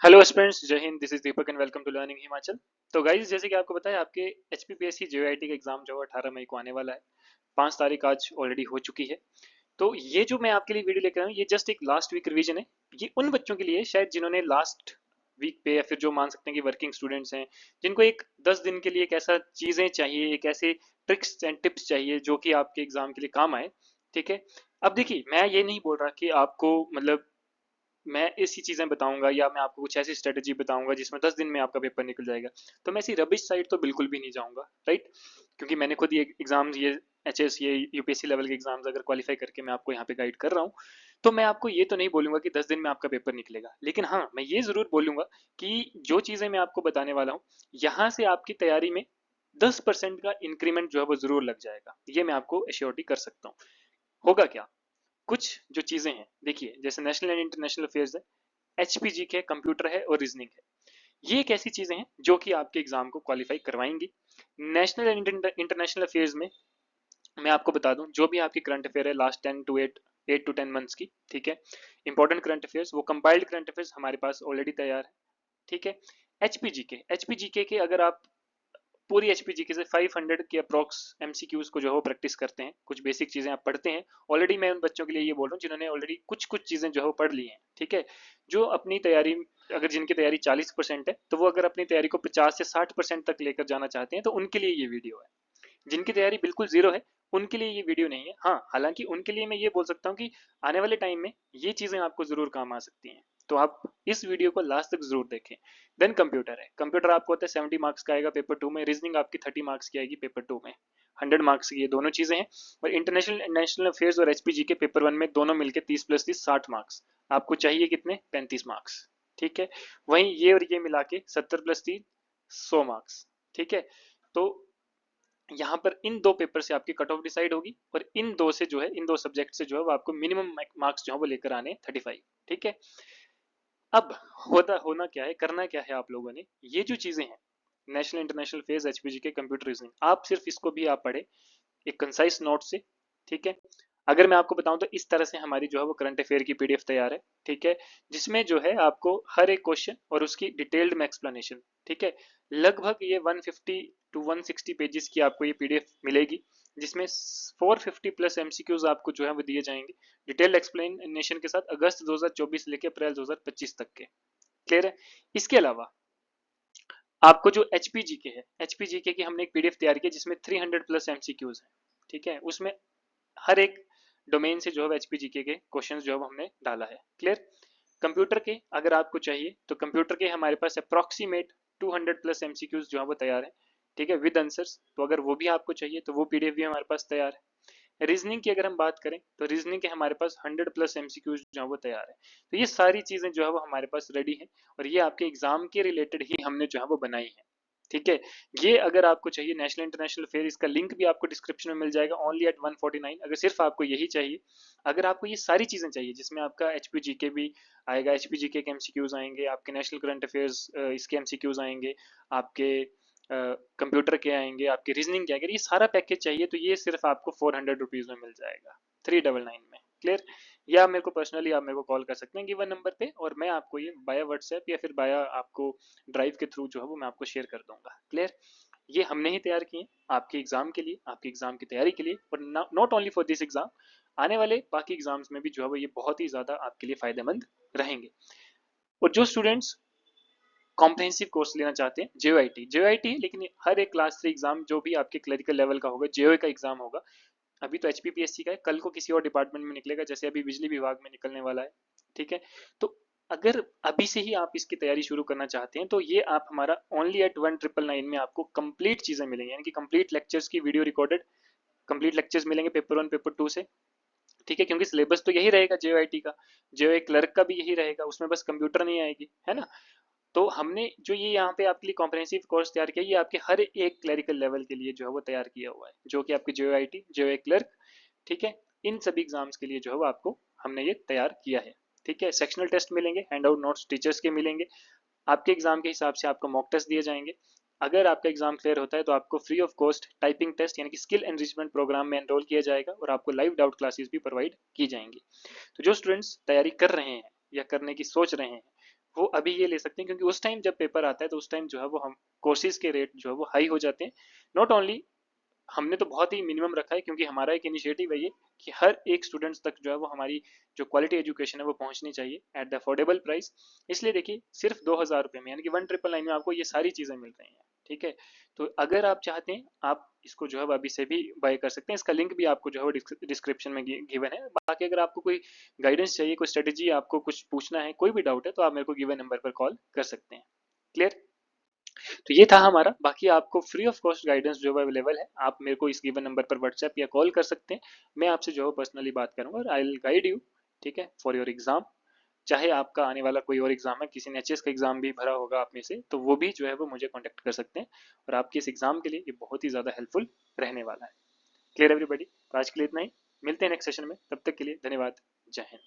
Hello students, जय हिंद। This is Deepak and welcome to learning Himachal. तो गाइज, जैसे कि आपको पता है, आपके एचपीपीएससी जेईटी का एग्जाम जो है 18 मई को आने वाला है। 5 तारीख आज ऑलरेडी हो चुकी है। तो ये जो मैं आपके लिए वीडियो लेकर आया हूँ, ये जस्ट एक लास्ट वीक रिवीजन है। ये उन बच्चों के लिए शायद जिन्होंने लास्ट वीक पे, या फिर जो मान सकते हैं कि वर्किंग स्टूडेंट्स हैं, जिनको एक 10 दिन के लिए एक ऐसा चीजें चाहिए, एक ऐसे ट्रिक्स एंड टिप्स चाहिए जो कि आपके एग्जाम के लिए काम आए। ठीक है। अब देखिए, मैं ये नहीं बोल रहा कि आपको मतलब मैं ऐसी चीजें बताऊंगा या मैं आपको कुछ ऐसी स्ट्रेटेजी बताऊंगा जिसमें 10 दिन में आपका पेपर निकल जाएगा। तो मैं ऐसी रबिश साइड तो बिल्कुल भी नहीं जाऊंगा, राइट। क्योंकि मैंने खुद ये एग्जाम्स, ये एचएस, ये यूपीएससी लेवल के एग्जाम्स अगर क्वालिफाई करके मैं आपको यहाँ पे गाइड कर रहा हूँ, तो मैं आपको ये तो नहीं बोलूंगा कि 10 दिन में आपका पेपर निकलेगा। लेकिन हाँ, मैं ये जरूर बोलूंगा कि जो चीजें मैं आपको बताने वाला हूँ, यहाँ से आपकी तैयारी में 10% का इंक्रीमेंट जो है वो जरूर लग जाएगा। ये मैं आपको एश्योरिटी कर सकता हूँ। होगा क्या? कुछ जो चीजें हैं, देखिए, जैसे नेशनल एंड इंटरनेशनल अफेयर्स है, एचपीजी के, कंप्यूटर है और रीजनिंग है। ये एक ऐसी चीजें हैं जो कि आपके एग्जाम को क्वालिफाई करवाएंगी। नेशनल एंड इंटरनेशनल अफेयर्स में मैं आपको बता दूं, जो भी आपकी करंट अफेयर है लास्ट 10 to 8 8 to 10 मंथ्स की, ठीक है, इंपॉर्टेंट करंट अफेयर्स, वो कंपाइल्ड करंट अफेयर्स हमारे पास ऑलरेडी तैयार है। ठीक है। एचपीजी के अगर आप पूरी एचपीजी के से 500 के अप्रॉक्स एमसीक्यूज को जो है वो प्रैक्टिस करते हैं, कुछ बेसिक चीजें आप पढ़ते हैं ऑलरेडी। मैं उन बच्चों के लिए ये बोल रहा हूँ जिन्होंने ऑलरेडी कुछ कुछ चीजें जो है वो पढ़ ली हैं। ठीक है। जो अपनी तैयारी, अगर जिनकी तैयारी 40% है, तो वो अगर अपनी तैयारी को 50 से 60% तक लेकर जाना चाहते हैं, तो उनके लिए ये वीडियो है। जिनकी तैयारी बिल्कुल जीरो है, उनके लिए ये वीडियो नहीं है। हाँ, हालांकि उनके लिए मैं ये बोल सकता हूँ कि आने वाले टाइम में ये चीजें आपको जरूर काम आ सकती हैं। तो आप इस वीडियो को लास्ट तक जरूर देखें। देन कंप्यूटर है। कंप्यूटर आपको होता है 70 मार्क्स का आएगा पेपर 2 में। रीजनिंग आपकी 30 मार्क्स की आएगी पेपर 2 में। 100 मार्क्स की ये दोनों चीजें हैं। और इंटरनेशनल नेशनल अफेयर्स और एचपीजी के पेपर 1 में दोनों मिलकर 30 + 30 60 मार्क्स। आपको चाहिए कितने? 35 मार्क्स। ठीक है। वहीं ये और ये मिला के 70 + 3 100 मार्क्स। ठीक है। तो यहाँ पर इन दो पेपर से आपकी कट ऑफ डिसाइड होगी, और इन दो से जो है, इन दो सब्जेक्ट से जो है वो आपको मिनिमम मार्क्स जो है वो लेकर आने 35। ठीक है। अब होता होना क्या है, करना क्या है आप लोगों ने, ये जो चीजें हैं, नेशनल इंटरनेशनल फेज, एचपीजी के, कंप्यूटर, रीजनिंग, आप सिर्फ इसको भी आप पढ़े एक कंसाइज नोट से। ठीक है। अगर मैं आपको बताऊं तो इस तरह से हमारी जो है वो करंट अफेयर की पीडीएफ तैयार है। ठीक है। जिसमें जो है आपको हर एक क्वेश्चन और उसकी डिटेल्ड में एक्सप्लेनेशन। ठीक है। लगभग ये 150 to 160 पेजेस की आपको ये पीडीएफ मिलेगी, जिसमें 450 प्लस एमसीक्यूज आपको जो है वो दिए जाएंगे डिटेल्ड एक्सप्लेनेशन के साथ, अगस्त 2024 से लेकर अप्रैल 2025 तक के। क्लियर है? इसके अलावा आपको जो एचपीजी के है, एचपीजी के की हमने एक पीडीएफ तैयार की जिसमें 300 प्लस एमसीक्यूज है। ठीक है। उसमें हर एक डोमेन से जो है एचपीजी के क्वेश्चंस जो है हमने डाला है। क्लियर? कंप्यूटर के अगर आपको चाहिए तो कंप्यूटर के हमारे पास अप्रॉक्सीमेट 200 प्लस एमसीक्यूज जो है वो तैयार है। ठीक है, विद आंसर्स। तो अगर वो भी आपको चाहिए तो वो पीडीएफ भी हमारे पास तैयार है। रीजनिंग की अगर हम बात करें तो रीजनिंग के हमारे पास 100 प्लस एमसीक्यूज जो है वो तैयार है। तो ये सारी चीजें जो है वो हमारे पास रेडी है, और ये आपके एग्जाम के रिलेटेड ही हमने जो है वो बनाई है। ठीक है। ये अगर आपको चाहिए नेशनल इंटरनेशनल फेयर, इसका लिंक भी आपको डिस्क्रिप्शन में मिल जाएगा, ओनली एट 149। अगर सिर्फ आपको यही चाहिए, अगर आपको ये सारी चीजें चाहिए जिसमें आपका एचपीजी के भी आएगा, एचपीजी के एमसीक्यूज आएंगे, आपके नेशनल करंट अफेयर्स इसके एमसीक्यूज आएंगे, आपके कंप्यूटर के आएंगे, आपके रीजनिंग के आएंगे, ये सारा पैकेज चाहिए तो ये सिर्फ आपको 400 रुपीज में मिल जाएगा, 399 में। क्लियर? या आप मेरे को पर्सनली, आप मेरे को कॉल कर सकते हैं गिवन नंबर पे, और मैं आपको ये बाया व्हाट्सएप या फिर बाया आपको ड्राइव के थ्रू जो है वो मैं आपको शेयर कर दूंगा। क्लियर? ये हमने ही तैयार किए आपके एग्जाम के लिए, आपके एग्जाम की तैयारी के लिए, और not only for this exam, आने वाले बाकी एग्जाम्स में भी जो है वो ये बहुत ही ज्यादा आपके लिए फायदेमंद रहेंगे। और जो स्टूडेंट्स कॉम्प्रहेंसिव कोर्स लेना चाहते हैं, जेओआईटी, लेकिन हर एक क्लास 3 एग्जाम जो भी आपके क्लरिकल लेवल का होगा, जेओए का एग्जाम होगा। अभी तो एचपीपीएससी का है, कल को किसी और डिपार्टमेंट में निकलेगा, जैसे अभी बिजली विभाग में निकलने वाला है। ठीक है। तो अगर अभी से ही आप इसकी तैयारी शुरू करना चाहते हैं, तो ये आप हमारा ओनली एट 1999 में आपको कंप्लीट चीजें मिलेंगी, यानी कि कंप्लीट लेक्चर्स की वीडियो रिकॉर्डेड कंप्लीट लेक्चर्स मिलेंगे पेपर 1 पेपर 2 से। ठीक है। क्योंकि सिलेबस तो यही रहेगा जेओआईटी का, जेओए क्लर्क का भी यही रहेगा, उसमें बस कंप्यूटर नहीं आएगी, है ना। तो हमने जो ये यहाँ पे आपके लिए कॉम्प्रहेंसिव कोर्स तैयार किया, ये आपके हर एक क्लरिकल लेवल के लिए जो है वो तैयार किया हुआ है, जो कि आपके जेओआईटी, जेओए क्लर्क, ठीक है, इन सभी एग्जाम्स के लिए जो है वो आपको हमने ये तैयार किया है। ठीक है। सेक्शनल टेस्ट मिलेंगे, हैंड आउट नोट्स टीचर्स के मिलेंगे, आपके एग्जाम के हिसाब से आपको मॉक टेस्ट दिए जाएंगे। अगर आपका एग्जाम क्लियर होता है तो आपको free of cost typing test यानी कि स्किल एनरिचमेंट प्रोग्राम में एनरोल किया जाएगा, और आपको लाइव डाउट क्लासेस भी प्रोवाइड की जाएंगी। तो जो स्टूडेंट्स तैयारी कर रहे हैं या करने की सोच रहे हैं, वो अभी ये ले सकते हैं, क्योंकि उस टाइम जब पेपर आता है तो उस टाइम जो है वो हम कोर्सेज के रेट जो है वो हाई हो जाते हैं। नॉट ओनली हमने तो बहुत ही मिनिमम रखा है, क्योंकि हमारा एक इनिशिएटिव है ये कि हर एक स्टूडेंट्स तक जो है वो हमारी जो क्वालिटी एजुकेशन है वो पहुंचनी चाहिए एट द अफोर्डेबल प्राइस। इसलिए देखिए सिर्फ 2,000 रुपये में यानी कि 1,999 में आपको ये सारी चीज़ें मिल रही हैं। ठीक है, तो अगर आप चाहते हैं आप इसको जो है अभी से भी बाय कर सकते हैं। इसका लिंक भी आपको जो है डिस्क्रिप्शन में गिवन है। बाकी अगर आपको कोई गाइडेंस चाहिए, कोई स्ट्रेटेजी, आपको कुछ पूछना है, कोई भी डाउट है, तो आप मेरे को गिवन नंबर पर कॉल कर सकते हैं। क्लियर? तो ये था हमारा। बाकी आपको फ्री ऑफ कॉस्ट गाइडेंस जो है अवेलेबल है, आप मेरे को इस गिवन नंबर पर व्हाट्सएप या कॉल कर सकते हैं। मैं आपसे जो है पर्सनली बात करूंगा और आई विल गाइड यू, ठीक है, फॉर योर एग्जाम। चाहे आपका आने वाला कोई और एग्जाम है, किसी ने एचएस का एग्जाम भी भरा होगा आप में से, तो वो भी जो है वो मुझे कॉन्टेक्ट कर सकते हैं, और आपके इस एग्जाम के लिए ये बहुत ही ज़्यादा हेल्पफुल रहने वाला है। Clear everybody? तो आज के लिए इतना ही, मिलते हैं नेक्स्ट सेशन में, तब तक के लिए धन्यवाद। जय हिंद।